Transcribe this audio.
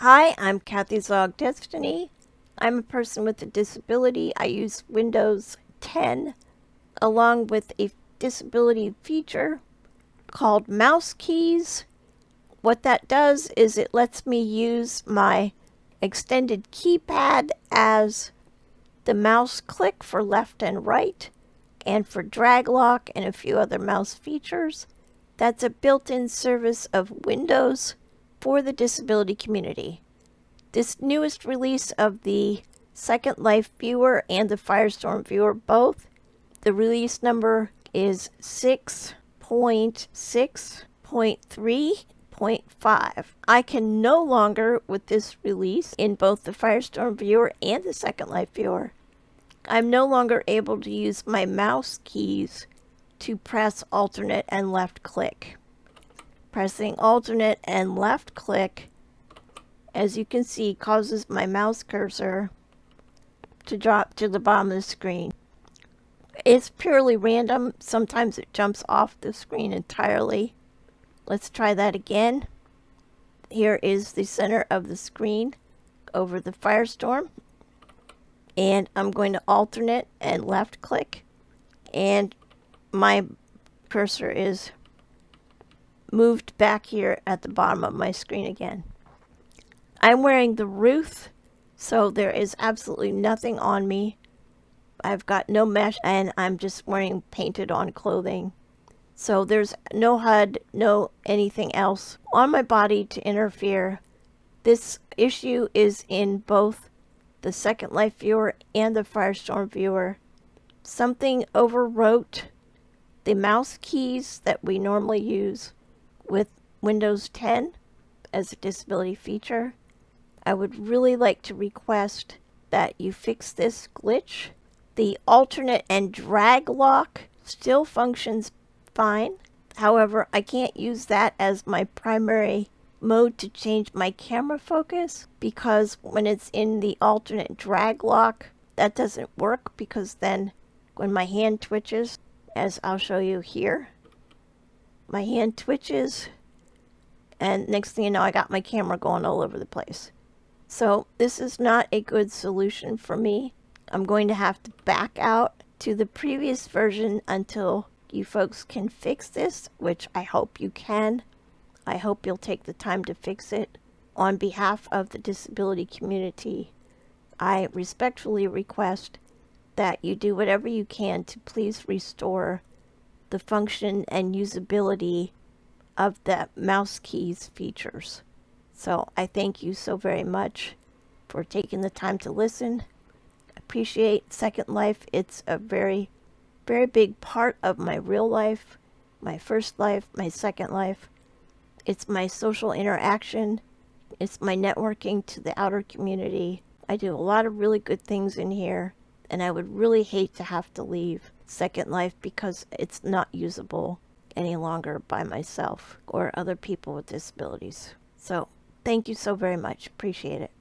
Hi, I'm Kathy's Log Destiny. I'm a person with a disability. I use Windows 10 along with a disability feature called Mousekeys. What that does is it lets me use my extended keypad as the mouse click for left and right, and for drag lock and a few other mouse features. That's a built-in service of Windows for the disability community. This newest release of the SecondLife viewer and the Firestorm viewer both, the release number is 6.6.3.5. I can no longer, with this release in both the Firestorm viewer and the SecondLife viewer, I'm no longer able to use my mouse keys to press alternate and left click. Pressing alternate and left click, as you can see, causes my mouse cursor to drop to the bottom of the screen. It's purely random. Sometimes it jumps off the screen entirely. Let's try that again. Here is the center of the screen over the Firestorm. And I'm going to alternate and left click. And my cursor is moved back here at the bottom of my screen again. I'm wearing the Ruth, so there is absolutely nothing on me. I've got no mesh, and I'm just wearing painted on clothing. So there's no HUD, no anything else on my body to interfere. This issue is in both the SecondLife viewer and the Firestorm viewer. Something overwrote the mouse keys that we normally use with Windows 10 as a disability feature. I would really like to request that you fix this glitch. The alternate and drag lock still functions fine. However, I can't use that as my primary mode to change my camera focus, because when it's in the alternate drag lock, that doesn't work, because then when my hand twitches, as I'll show you here, my hand twitches, and next thing you know, I got my camera going all over the place. So this is not a good solution for me. I'm going to have to back out to the previous version until you folks can fix this, which I hope you can. I hope you'll take the time to fix it. On behalf of the disability community, I respectfully request that you do whatever you can to please restore the function and usability of the mouse keys features. So I thank you so very much for taking the time to listen. Appreciate SecondLife. It's a very, very big part of my real life, my first life, my second life. It's my social interaction. It's my networking to the outer community. I do a lot of really good things in here, and I would really hate to have to leave SecondLife because it's not usable any longer by myself or other people with disabilities. So thank you so very much. Appreciate it.